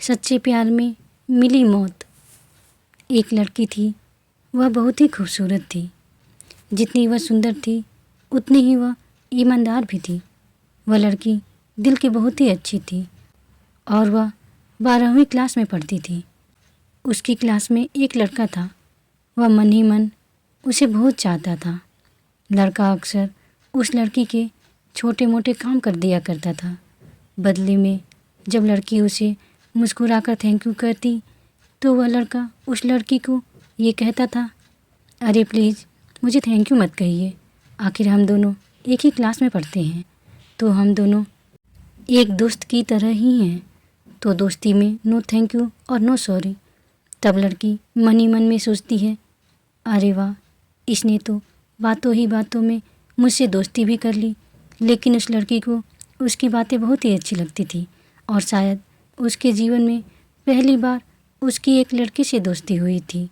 सच्चे प्यार में मिली मौत। एक लड़की थी, वह बहुत ही खूबसूरत थी। जितनी वह सुंदर थी उतनी ही वह ईमानदार भी थी। वह लड़की दिल की बहुत ही अच्छी थी और वह 12वीं क्लास में पढ़ती थी। उसकी क्लास में एक लड़का था। वह मन ही मन उसे बहुत चाहता था। लड़का अक्सर उस लड़की के छोटे मोटे काम कर दिया करता था। बदले में जब लड़की उसे मुस्कुराकर थैंक यू करती तो वह लड़का उस लड़की को ये कहता था, अरे प्लीज़ मुझे थैंक यू मत कहिए, आखिर हम दोनों एक ही क्लास में पढ़ते हैं, तो हम दोनों एक दोस्त की तरह ही हैं। तो दोस्ती में नो थैंक यू और नो सॉरी। तब लड़की मन ही मन में सोचती है, अरे वाह, इसने तो बातों ही बातों में मुझसे दोस्ती भी कर ली। लेकिन उस लड़की को उसकी बातें बहुत ही अच्छी लगती थी और शायद उसके जीवन में पहली बार उसकी एक लड़के से दोस्ती हुई थी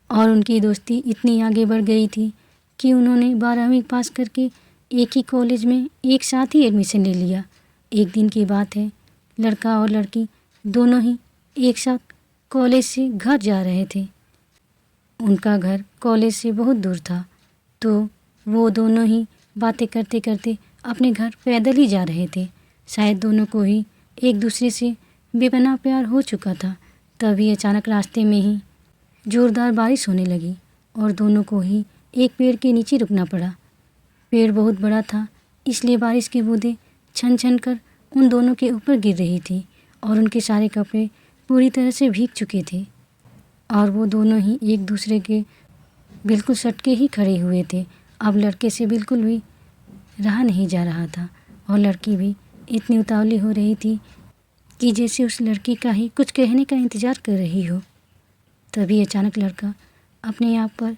और उनकी दोस्ती इतनी आगे बढ़ गई थी कि उन्होंने 12वीं पास करके एक ही कॉलेज में एक साथ ही एडमिशन ले लिया। एक दिन की बात है, लड़का और लड़की दोनों ही एक साथ कॉलेज से घर जा रहे थे। उनका घर कॉलेज से बहुत दूर था, तो वो दोनों ही बातें करते करते अपने घर पैदल ही जा रहे थे। शायद दोनों को ही एक दूसरे से बेपनाह प्यार हो चुका था। तभी अचानक रास्ते में ही ज़ोरदार बारिश होने लगी और दोनों को ही एक पेड़ के नीचे रुकना पड़ा। पेड़ बहुत बड़ा था, इसलिए बारिश की बूंदें छन छन कर उन दोनों के ऊपर गिर रही थी और उनके सारे कपड़े पूरी तरह से भीग चुके थे और वो दोनों ही एक दूसरे के बिल्कुल सटके ही खड़े हुए थे। अब लड़के से बिल्कुल भी रहा नहीं जा रहा था और लड़की भी इतनी उतावली हो रही थी कि जैसे उस लड़की का ही कुछ कहने का इंतज़ार कर रही हो। तभी अचानक लड़का अपने आप पर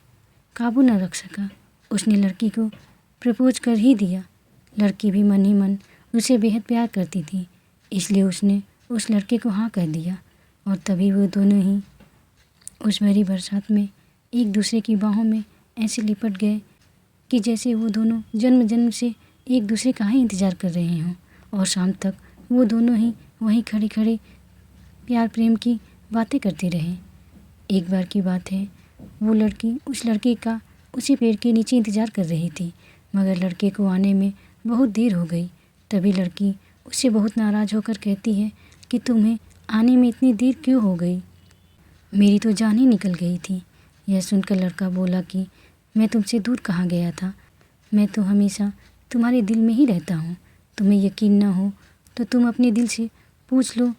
काबू न रख सका। उसने लड़की को प्रपोज कर ही दिया। लड़की भी मन ही मन उसे बेहद प्यार करती थी, इसलिए उसने उस लड़के को हाँ कह दिया और तभी वो दोनों ही उस भरी बरसात में एक दूसरे की बाहों में ऐसे लिपट गए कि जैसे वो दोनों जन्म जन्म से एक दूसरे का ही इंतज़ार कर रहे हों। और शाम तक वो दोनों ही वहीं खड़े खड़े प्यार प्रेम की बातें करते रहे। एक बार की बात है, वो लड़की उस लड़के का उसी पेड़ के नीचे इंतज़ार कर रही थी, मगर लड़के को आने में बहुत देर हो गई। तभी लड़की उससे बहुत नाराज़ होकर कहती है कि तुम्हें आने में इतनी देर क्यों हो गई, मेरी तो जान ही निकल गई थी। यह सुनकर लड़का बोला कि मैं तुमसे दूर कहाँ गया था, मैं तो हमेशा तुम्हारे दिल में ही रहता हूँ। तुम्हें यकीन ना हो तो तुम अपने दिल से पूछ लो।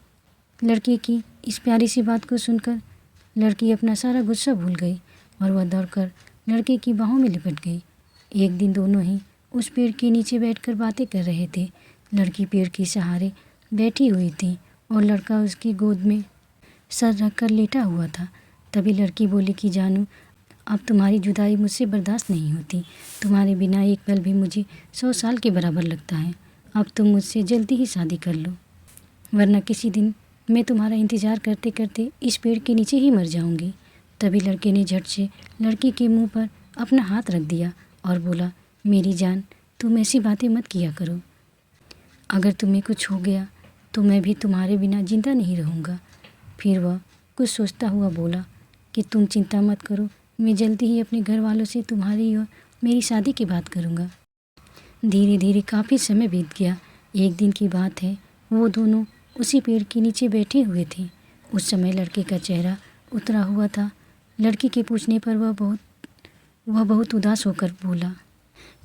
लड़के की इस प्यारी सी बात को सुनकर लड़की अपना सारा गुस्सा भूल गई और वह दौड़कर लड़के की बाहों में लिपट गई। एक दिन दोनों ही उस पेड़ के नीचे बैठकर बातें कर रहे थे। लड़की पेड़ के सहारे बैठी हुई थी और लड़का उसकी गोद में सर रखकर लेटा हुआ था। तभी लड़की बोली कि जानू, अब तुम्हारी जुदाई मुझसे बर्दाश्त नहीं होती। तुम्हारे बिना एक पल भी मुझे 100 साल के बराबर लगता है। अब तुम मुझसे जल्दी ही शादी कर लो, वरना किसी दिन मैं तुम्हारा इंतज़ार करते करते इस पेड़ के नीचे ही मर जाऊंगी। तभी लड़के ने झट से लड़की के मुंह पर अपना हाथ रख दिया और बोला, मेरी जान, तुम ऐसी बातें मत किया करो। अगर तुम्हें कुछ हो गया तो मैं भी तुम्हारे बिना जिंदा नहीं रहूँगा। फिर वह कुछ सोचता हुआ बोला कि तुम चिंता मत करो, मैं जल्दी ही अपने घर वालों से तुम्हारी और मेरी शादी की बात करूँगा। धीरे धीरे काफ़ी समय बीत गया। एक दिन की बात है, वो दोनों उसी पेड़ के नीचे बैठे हुए थे। उस समय लड़के का चेहरा उतरा हुआ था। लड़की के पूछने पर वह बहुत उदास होकर बोला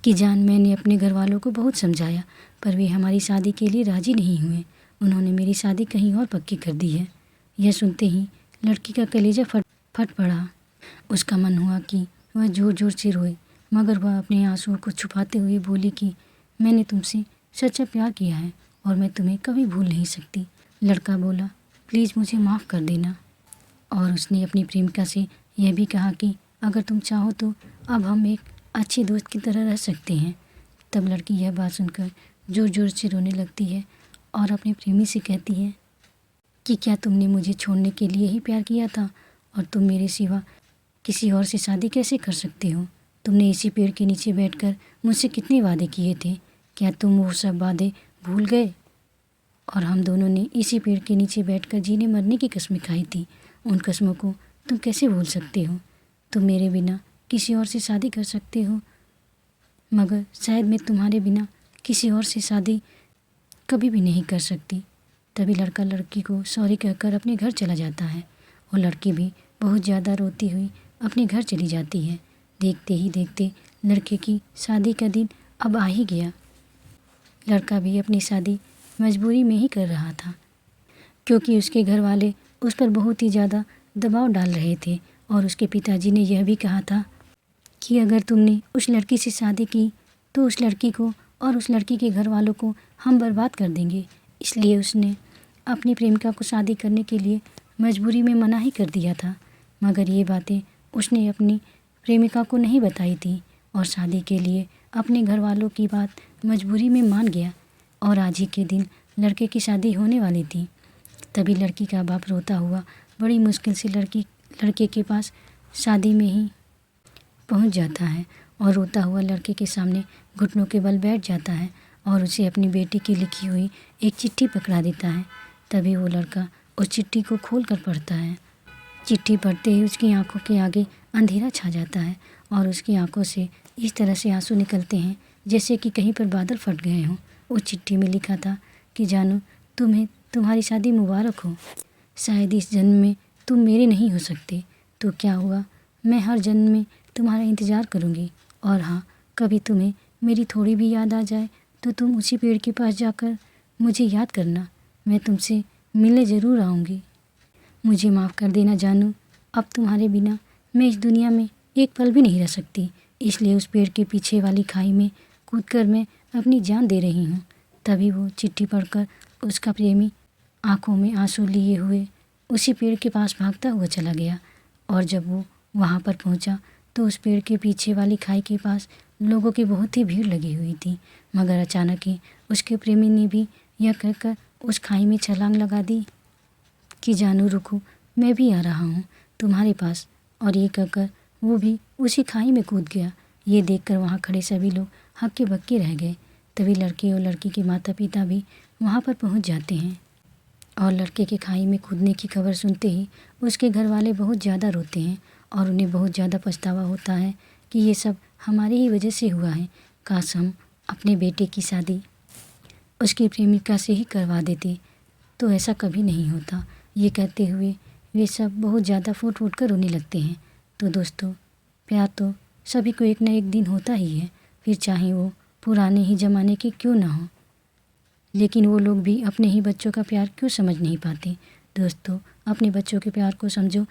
कि जान, मैंने अपने घर वालों को बहुत समझाया पर वे हमारी शादी के लिए राज़ी नहीं हुए। उन्होंने मेरी शादी कहीं और पक्की कर दी है। यह सुनते ही लड़की का कलेजा फट पड़ा। उसका मन हुआ कि वह ज़ोर ज़ोर से रोए, मगर वह अपने आंसुओं को छुपाते हुए बोली कि मैंने तुमसे सच्चा प्यार किया है और मैं तुम्हें कभी भूल नहीं सकती। लड़का बोला, प्लीज़ मुझे माफ़ कर देना। और उसने अपनी प्रेमिका से यह भी कहा कि अगर तुम चाहो तो अब हम एक अच्छे दोस्त की तरह रह सकते हैं। तब लड़की यह बात सुनकर ज़ोर ज़ोर से रोने लगती है और अपने प्रेमी से कहती है कि क्या तुमने मुझे छोड़ने के लिए ही प्यार किया था और तुम मेरे सिवा किसी और से शादी कैसे कर सकते हो? तुमने इसी पेड़ के नीचे बैठकर मुझसे कितने वादे किए थे, क्या तुम वो सब वादे भूल गए? और हम दोनों ने इसी पेड़ के नीचे बैठकर जीने मरने की कस्में खाई थी। उन कस्मों को तुम कैसे भूल सकते हो? तुम मेरे बिना किसी और से शादी कर सकते हो, मगर शायद मैं तुम्हारे बिना किसी और से शादी कभी भी नहीं कर सकती। तभी लड़का लड़की को सॉरी कहकर अपने घर चला जाता है और लड़की भी बहुत ज़्यादा रोती हुई अपने घर चली जाती है। देखते ही देखते लड़के की शादी का दिन अब आ ही गया। लड़का भी अपनी शादी मजबूरी में ही कर रहा था, क्योंकि उसके घर वाले उस पर बहुत ही ज़्यादा दबाव डाल रहे थे और उसके पिताजी ने यह भी कहा था कि अगर तुमने उस लड़की से शादी की तो उस लड़की को और उस लड़की के घर वालों को हम बर्बाद कर देंगे। इसलिए उसने अपनी प्रेमिका को शादी करने के लिए मजबूरी में मना ही कर दिया था। मगर ये बातें उसने अपनी प्रेमिका को नहीं बताई थी और शादी के लिए अपने घर वालों की बात मजबूरी में मान गया। और आज ही के दिन लड़के की शादी होने वाली थी। तभी लड़की का बाप रोता हुआ बड़ी मुश्किल से लड़के के पास शादी में ही पहुंच जाता है और रोता हुआ लड़के के सामने घुटनों के बल बैठ जाता है और उसे अपनी बेटी की लिखी हुई एक चिट्ठी पकड़ा देता है। तभी वो लड़का उस चिट्ठी को खोल कर पढ़ता है। चिट्ठी पढ़ते ही उसकी आंखों के आगे अंधेरा छा जाता है और उसकी आंखों से इस तरह से आंसू निकलते हैं जैसे कि कहीं पर बादल फट गए हों। उस चिट्ठी में लिखा था कि जानू, तुम्हें तुम्हारी शादी मुबारक हो। शायद इस जन्म में तुम मेरे नहीं हो सकते, तो क्या हुआ, मैं हर जन्म में तुम्हारा इंतज़ार करूँगी। और हाँ, कभी तुम्हें मेरी थोड़ी भी याद आ जाए तो तुम उसी पेड़ के पास जाकर मुझे याद करना। मैं तुमसे मिलने ज़रूर आऊँगी। मुझे माफ़ कर देना जानू, अब तुम्हारे बिना मैं इस दुनिया में एक पल भी नहीं रह सकती। इसलिए उस पेड़ के पीछे वाली खाई में कूदकर मैं अपनी जान दे रही हूँ। तभी वो चिट्ठी पढ़कर उसका प्रेमी आंखों में आंसू लिए हुए उसी पेड़ के पास भागता हुआ चला गया। और जब वो वहाँ पर पहुँचा तो उस पेड़ के पीछे वाली खाई के पास लोगों की बहुत ही भीड़ लगी हुई थी। मगर अचानक ही उसके प्रेमी ने भी यह कहकर उस खाई में छलांग लगा दी कि जानू रुको, मैं भी आ रहा हूँ तुम्हारे पास। और ये कहकर वो भी उसी खाई में कूद गया। ये देखकर वहाँ खड़े सभी लोग हक्के बक्के रह गए। तभी लड़के और लड़की के माता पिता भी वहाँ पर पहुँच जाते हैं और लड़के के खाई में कूदने की खबर सुनते ही उसके घर वाले बहुत ज़्यादा रोते हैं और उन्हें बहुत ज़्यादा पछतावा होता है कि ये सब हमारी ही वजह से हुआ है। काश हम अपने बेटे की शादी उसकी प्रेमिका से ही करवा देते तो ऐसा कभी नहीं होता। ये कहते हुए वे सब बहुत ज़्यादा फूट फूट कर रोने लगते हैं। तो दोस्तों, प्यार तो सभी को एक न एक दिन होता ही है, फिर चाहे वो पुराने ही ज़माने के क्यों ना हो। लेकिन वो लोग भी अपने ही बच्चों का प्यार क्यों समझ नहीं पाते। दोस्तों, अपने बच्चों के प्यार को समझो,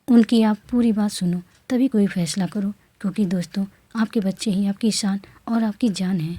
उनकी आप पूरी बात सुनो, तभी कोई फैसला करो, क्योंकि दोस्तों आपके बच्चे ही आपकी शान और आपकी जान है।